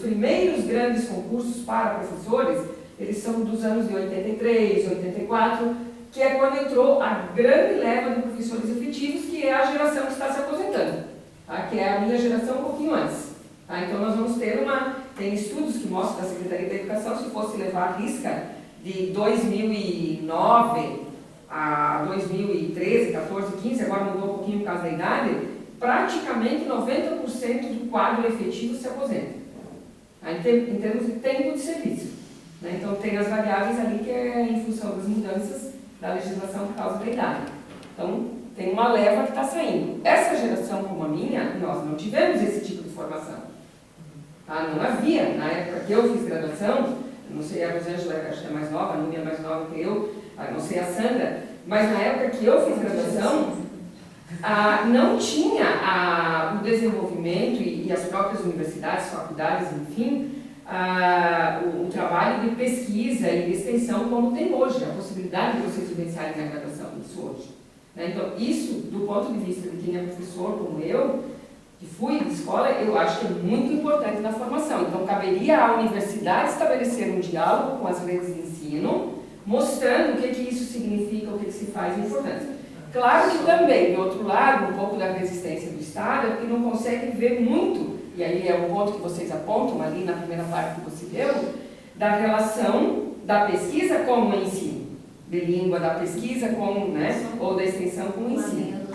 primeiros grandes concursos para professores, eles são dos anos de 83, 84, que é quando entrou a grande leva de professores efetivos, que é a geração que está se aposentando, tá? Que é a minha geração um pouquinho antes. Tá? Então nós vamos ter tem estudos que mostram da Secretaria da Educação, se fosse levar a risca de 2009 a 2013, 14, 15, agora mudou um pouquinho por causa da idade, praticamente 90% do quadro efetivo se aposenta, tá? Em termos de tempo de serviço. Né? Então tem as variáveis ali que é em função das mudanças da legislação por causa da idade. Então tem uma leva que está saindo. Essa geração como a minha, nós não tivemos esse tipo de formação. Tá? Não havia. Na época que eu fiz graduação, não sei, a Rosângela acho que é mais nova, a Núbia é mais nova que eu, não sei a Sandra, mas na época que eu fiz graduação, não tinha o desenvolvimento e as próprias universidades, faculdades, enfim, o trabalho de pesquisa e de extensão como tem hoje, a possibilidade de vocês vivenciarem na graduação, isso hoje. Né? Então, isso, do ponto de vista de quem é professor como eu, que fui de escola, eu acho que é muito importante na formação. Então, caberia à universidade estabelecer um diálogo com as redes de ensino, mostrando o que isso significa, o que se faz e a importância. Claro que também, do outro lado, um pouco da resistência do Estado é porque não consegue ver muito, e aí é um ponto que vocês apontam ali na primeira parte que você deu, da relação da pesquisa com o ensino, de língua da pesquisa com, né, ou da extensão com o ensino.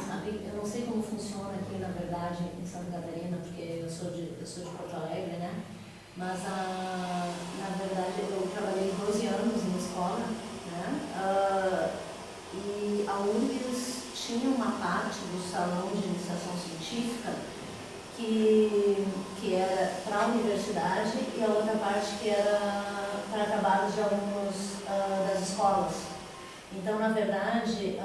Eu não sei como funciona aqui na verdade, em Santa Catarina, porque eu sou de Porto Alegre, né? Mas, na verdade, eu trabalhei 12 anos em escola, né? E a URGS tinha uma parte do salão de iniciação científica que era para a universidade e a outra parte que era para trabalhos de alunos das escolas. Então, na verdade,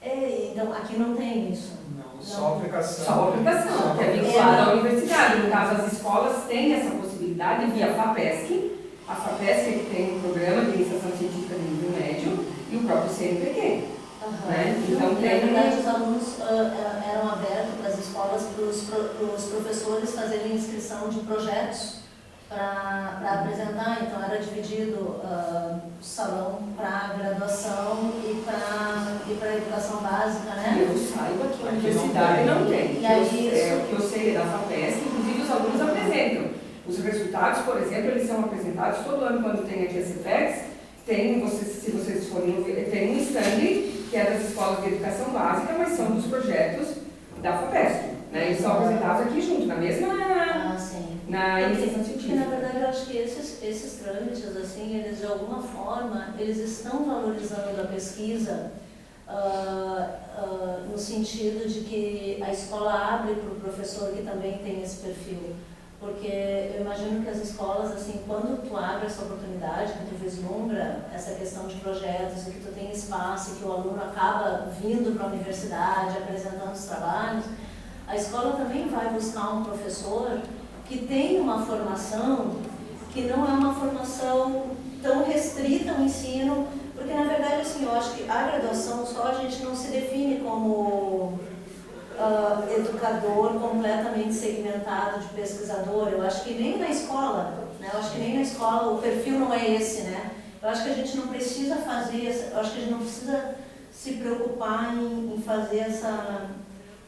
então, aqui não tem isso. Não, só aplicação. Só aplicação, que é vinculada à universidade. No caso, as escolas têm essa possibilidade via FAPESC. A FAPESC é que tem um programa de iniciação científica de nível médio e o próprio CNPq. Né? Então, na verdade, os alunos eram abertos para as escolas, para os professores fazerem inscrição de projetos para apresentar. Então, era dividido o salão para graduação e para educação básica, né? Eu saiba que a universidade não tem. E aí, o que eu sei da FAPESC, inclusive os alunos apresentam. Os resultados, por exemplo, eles são apresentados todo ano quando tem aqui a CEPEX. Se vocês forem ver, tem um stand que é das escolas de educação básica, mas são dos projetos da FAPESC. Né? Eles são apresentados aqui junto, na mesma na iniciação científica. Porque, na verdade, eu acho que esses trâmites, assim, eles de alguma forma, eles estão valorizando a pesquisa no sentido de que a escola abre para o professor que também tem esse perfil. Porque eu imagino que as escolas, assim, quando tu abre essa oportunidade, que tu vislumbra essa questão de projetos, e que tu tem espaço, e que o aluno acaba vindo para a universidade, apresentando os trabalhos, a escola também vai buscar um professor que tem uma formação que não é uma formação tão restrita ao ensino, porque, na verdade, assim, eu acho que a graduação só a gente não se define como educador completamente segmentado de pesquisador. Eu acho que nem na escola, né? Eu acho que nem na escola o perfil não é esse, né? Eu acho que a gente não precisa fazer, eu acho que a gente não precisa se preocupar em fazer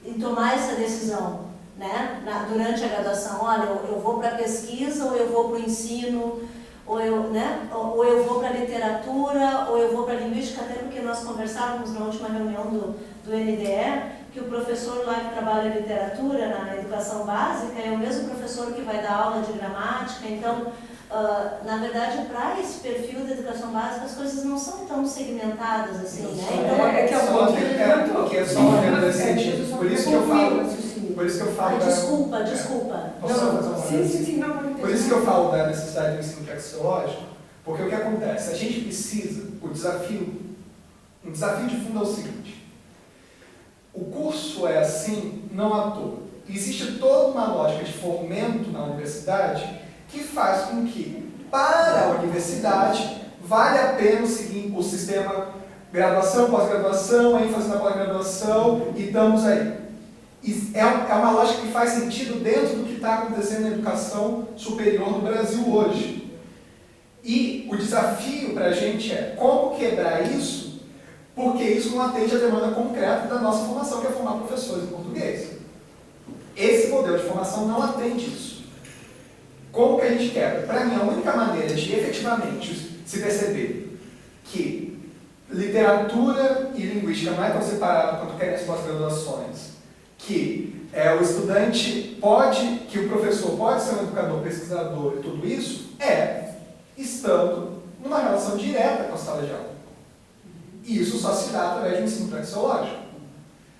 em tomar essa decisão, né? Durante a graduação, olha, eu vou para a pesquisa ou eu vou para o ensino, ou eu vou para a literatura, ou eu vou para a linguística, até porque nós conversávamos na última reunião do NDE, que o professor lá que trabalha literatura na educação básica é o mesmo professor que vai dar aula de gramática. Então, na verdade, para esse perfil da educação básica, as coisas não são tão segmentadas assim, né? Então, que é o ponto que ele levantou. Que é só uma venda nesse sentido. Por isso que eu falo... Desculpa. Por isso que eu falo da necessidade do ensino praxeológico, porque o que acontece? A gente precisa, um desafio de fundo é o seguinte: o curso é assim, não à toa. Existe toda uma lógica de fomento na universidade que faz com que, para a universidade, vale a pena seguir o sistema graduação, pós-graduação, ênfase na pós-graduação, e estamos aí. É uma lógica que faz sentido dentro do que está acontecendo na educação superior no Brasil hoje. E o desafio para a gente é como quebrar isso, porque isso não atende a demanda concreta da nossa formação, que é formar professores em português. Esse modelo de formação não atende isso. Como que a gente quebra? Para mim, a única maneira de efetivamente se perceber que literatura e linguística não é tão separado quanto querem as pós-graduações, que o estudante que o professor pode ser um educador, pesquisador e tudo isso, estando numa relação direta com a sala de aula. E isso só se dá através de um ensino praxeológico.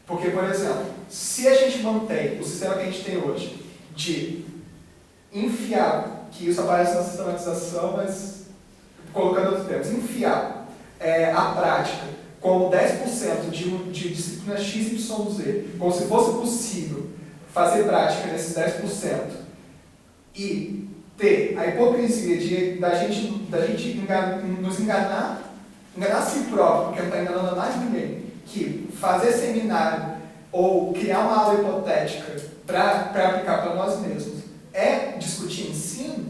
Porque, por exemplo, se a gente mantém o sistema que a gente tem hoje de enfiar, que isso aparece na sistematização, mas colocando outros termos, enfiar a prática como 10% de disciplina X, Y, Z, como se fosse possível fazer prática nesses 10% e ter a hipocrisia da gente nos enganar a si próprio, porque não está enganando mais ninguém, que fazer seminário ou criar uma aula hipotética para aplicar para nós mesmos é discutir ensino.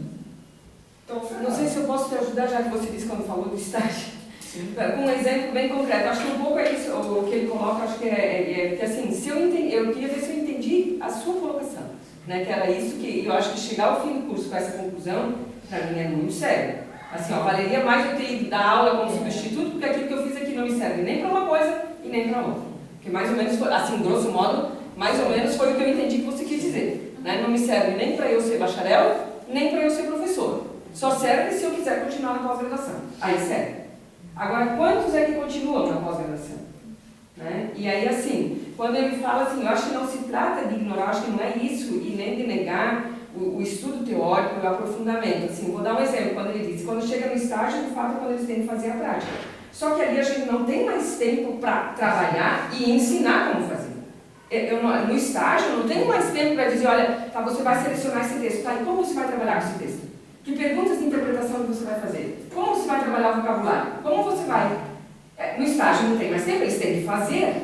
Então, não sei se eu posso te ajudar, já que você disse quando falou do estágio. Sim. Com um exemplo bem concreto. Acho que um pouco é isso, o que ele coloca, acho que que assim, se eu entendi, eu queria ver se eu entendi a sua colocação, né? Que era isso que eu acho que chegar ao fim do curso com essa conclusão, para mim é muito sério. Assim, valeria mais eu ter ido dar aula como substituto, porque aquilo que eu fiz aqui não me serve nem para uma coisa e nem para outra. Porque mais ou menos, assim, grosso modo, Mais ou menos foi o que eu entendi que você quis dizer. Né? Não me serve nem para eu ser bacharel, nem para eu ser professor. Só serve se eu quiser continuar na pós-graduação. Aí serve. Agora, quantos é que continuam na pós-graduação? Né? E aí, assim, quando ele fala assim, eu acho que não se trata de ignorar, acho que não é isso, e nem de negar o estudo teórico e o aprofundamento. Assim, vou dar um exemplo, quando ele diz, quando chega no estágio, de fato, é quando eles têm que fazer a prática. Só que ali a gente não tem mais tempo para trabalhar e ensinar como fazer. No estágio, eu não tenho mais tempo para dizer, olha, tá, você vai selecionar esse texto, tá, e como você vai trabalhar com esse texto? Que perguntas de interpretação que você vai fazer? Como você vai trabalhar o vocabulário? Como você vai? No estágio não tem mais tempo, eles têm que fazer.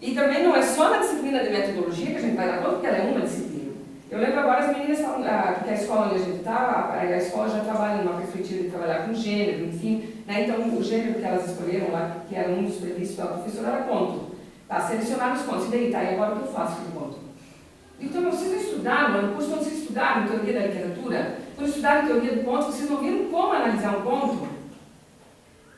E também não é só na disciplina de metodologia que a gente vai dar conta, porque ela é uma disciplina. Eu lembro agora as meninas falam que a escola onde a gente está, a escola já trabalha numa perspectiva de trabalhar com gênero, enfim. Né? Então, o gênero que elas escolheram lá, que era um dos previstos pela professora, era ponto. Tá, selecionar os pontos. E daí, tá, e agora o que eu faço com o ponto? Então, vocês não estudaram, no curso quando vocês estudaram teoria da literatura, quando estudaram teoria do ponto, vocês não viram como analisar um ponto?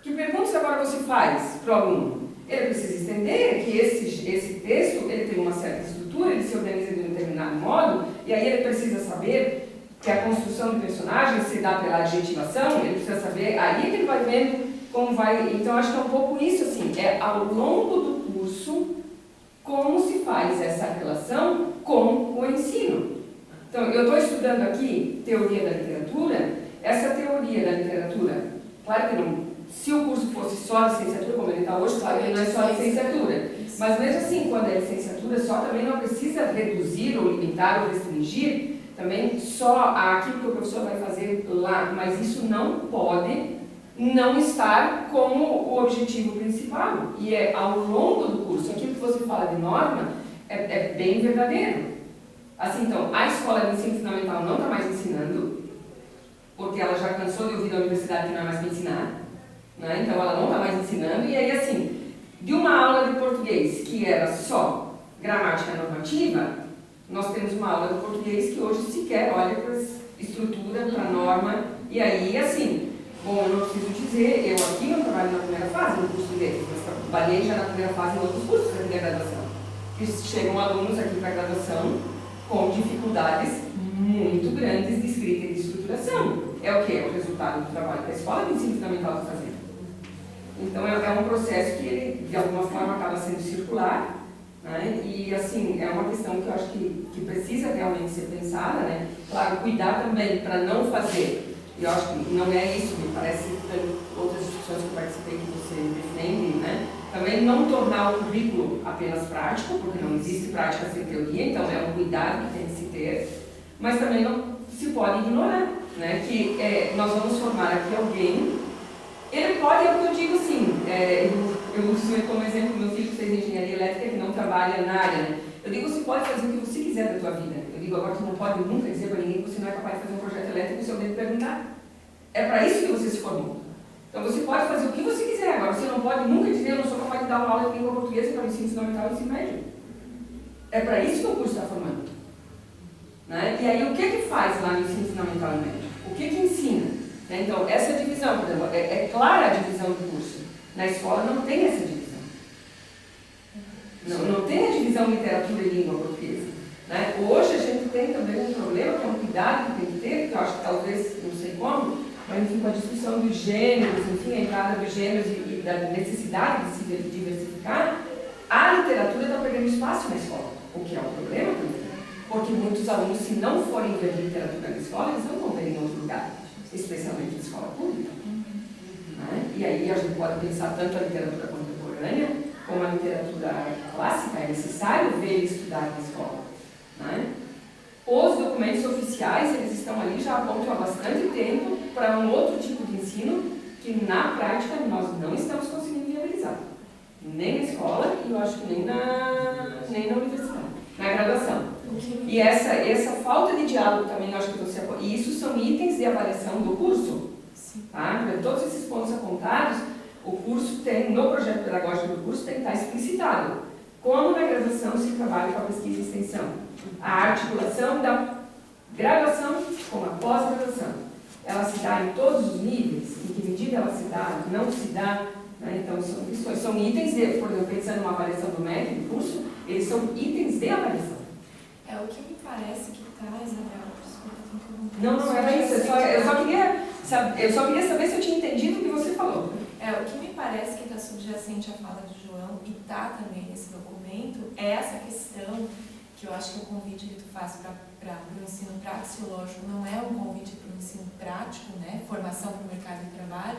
Que perguntas agora você faz para o aluno? Ele precisa entender que esse texto ele tem uma certa estrutura, ele se organiza de um determinado modo, e aí ele precisa saber que a construção do personagem se dá pela adjetivação, ele precisa saber, aí que ele vai vendo como vai. Então, acho que é um pouco isso, assim, é ao longo do curso, como se faz essa relação com o ensino. Então, eu estou estudando aqui teoria da literatura, essa teoria da literatura, claro que não, se o curso fosse só licenciatura, como ele está hoje, claro que ele não é só licenciatura, mas mesmo assim, quando é licenciatura, só também não precisa reduzir ou limitar ou restringir também só aquilo que o professor vai fazer lá, mas isso não pode não estar como o objetivo principal, e é ao longo do curso. Aquilo que você fala de norma é bem verdadeiro. Assim, então, a escola de ensino fundamental não está mais ensinando, porque ela já cansou de ouvir da universidade que não é mais para ensinar, né? Então ela não está mais ensinando, e aí assim, de uma aula de português que era só gramática normativa, nós temos uma aula de português que hoje sequer olha para a estrutura, para a norma, e aí assim, bom, eu não preciso dizer, eu aqui não trabalho na primeira fase no curso de letras, mas trabalhei já na primeira fase em outros cursos da graduação, que chegam alunos aqui para a graduação com dificuldades muito grandes de escrita e de estruturação. É o que? É o resultado do trabalho que a escola de ensino fundamental está fazendo. Então, é um processo que, ele, de alguma forma, acaba sendo circular, né? E, assim, é uma questão que eu acho que precisa realmente ser pensada, né? Claro, cuidar também para não fazer, eu acho que não é isso, me parece que tem outras discussões que eu participei que você defende, né? Também não tornar o currículo apenas prático, porque não existe prática sem teoria, então é um cuidado que tem que se ter, mas também não se pode ignorar, né? Que nós vamos formar aqui alguém. Ele pode, é o que eu digo assim, eu uso como exemplo meu filho que fez engenharia elétrica que não trabalha na área, né? Eu digo, você pode fazer o que você quiser da tua vida. Eu digo, agora você não pode nunca dizer para ninguém que você não é capaz de fazer um projeto elétrico se alguém perguntar. É para isso que você se formou. Então você pode fazer o que você quiser, agora você não pode nunca dizer, eu não sou capaz de dar uma aula de língua portuguesa para o ensino fundamental e ensino médio. É para isso que o curso está formando. Né? E aí o que faz lá no ensino fundamental e médio? O que ensina? Então, essa divisão, por exemplo, é clara a divisão do curso. Na escola não tem essa divisão. Não tem a divisão literatura e língua portuguesa. Né? Hoje a gente tem também um problema, que é um cuidado que tem que ter, que eu acho que talvez, não sei como, mas enfim, com a discussão dos gêneros, enfim, a entrada dos gêneros e da necessidade de se diversificar, a literatura está perdendo espaço na escola, o que é um problema também. Porque muitos alunos, se não forem ver literatura na escola, eles não vão ver em outro lugar. Especialmente na escola pública. Né? E aí a gente pode pensar tanto a literatura contemporânea como a literatura clássica, é necessário ver e estudar na escola. Né? Os documentos oficiais, eles estão ali já apontam há bastante tempo para um outro tipo de ensino que na prática nós não estamos conseguindo viabilizar. Nem na escola e eu acho que nem na universidade, na graduação. E essa falta de diálogo também, eu acho que você... E isso são itens de avaliação do curso. Tá? Todos esses pontos apontados, o curso tem, no projeto pedagógico do curso, tem que estar explicitado. Como na graduação se trabalha com a pesquisa e extensão. A articulação da graduação com a pós-graduação. Ela se dá em todos os níveis? Em que medida ela se dá? Não se dá? Né? Então, são itens, por exemplo, pensando numa avaliação do método do curso, eles são itens de avaliação. É o que me parece que está, Isabel, desculpa, tem que perguntar. Não era isso, eu só queria saber se eu tinha entendido o que você falou. O que me parece que está subjacente à fala do João, e está também nesse documento, é essa questão, que eu acho que o convite que tu faz para o ensino praxeológico não é um convite para o ensino prático, né, formação para o mercado de trabalho,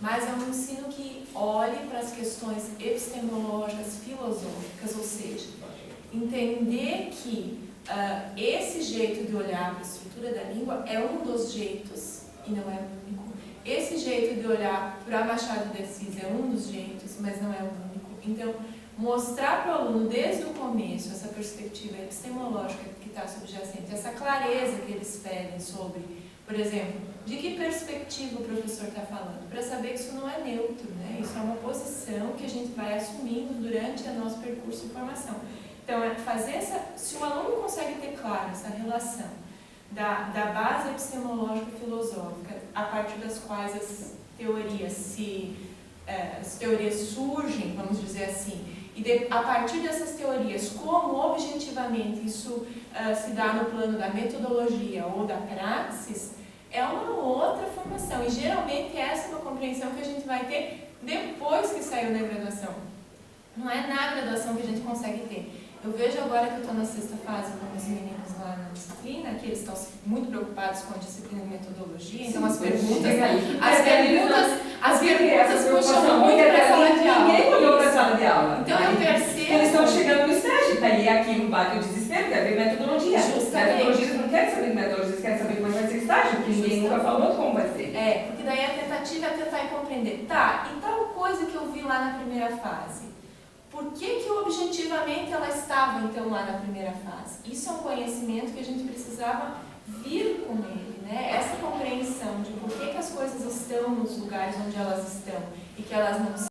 mas é um ensino que olhe para as questões epistemológicas, filosóficas, ou seja, entender que esse jeito de olhar para a estrutura da língua é um dos jeitos, e não é o único. Esse jeito de olhar para Machado de Assis é um dos jeitos, mas não é o único. Então, mostrar para o aluno desde o começo essa perspectiva epistemológica que está subjacente, essa clareza que eles pedem sobre, por exemplo, de que perspectiva o professor está falando, para saber que isso não é neutro, né? Isso é uma posição que a gente vai assumindo durante o nosso percurso de formação. Então, é fazer se o aluno consegue ter claro essa relação da base epistemológica e filosófica, a partir das quais as teorias surgem, vamos dizer assim, e a partir dessas teorias, como objetivamente isso se dá no plano da metodologia ou da praxis, é uma outra formação. E geralmente essa é uma compreensão que a gente vai ter depois que saiu da graduação. Não é na graduação que a gente consegue ter. Eu vejo agora que eu estou na 6ª fase com os meninos lá na disciplina, que eles estão muito preocupados com a disciplina de metodologia, então as perguntas puxam muito para a sala de aula. Ninguém olhou para a sala de aula. Então eu percebo... Eles estão chegando no estágio, daí aquilo bate o desespero, quer ver metodologia. Metodologia, eles não querem saber de metodologia, eles querem saber como vai ser o estágio, porque ninguém nunca falou como vai ser. Porque daí a tentativa é tentar compreender. Tá, e tal coisa que eu vi lá na primeira fase, por que objetivamente ela estava então lá na primeira fase? Isso é um conhecimento que a gente precisava vir com ele, né? Essa compreensão de por que as coisas estão nos lugares onde elas estão e que elas não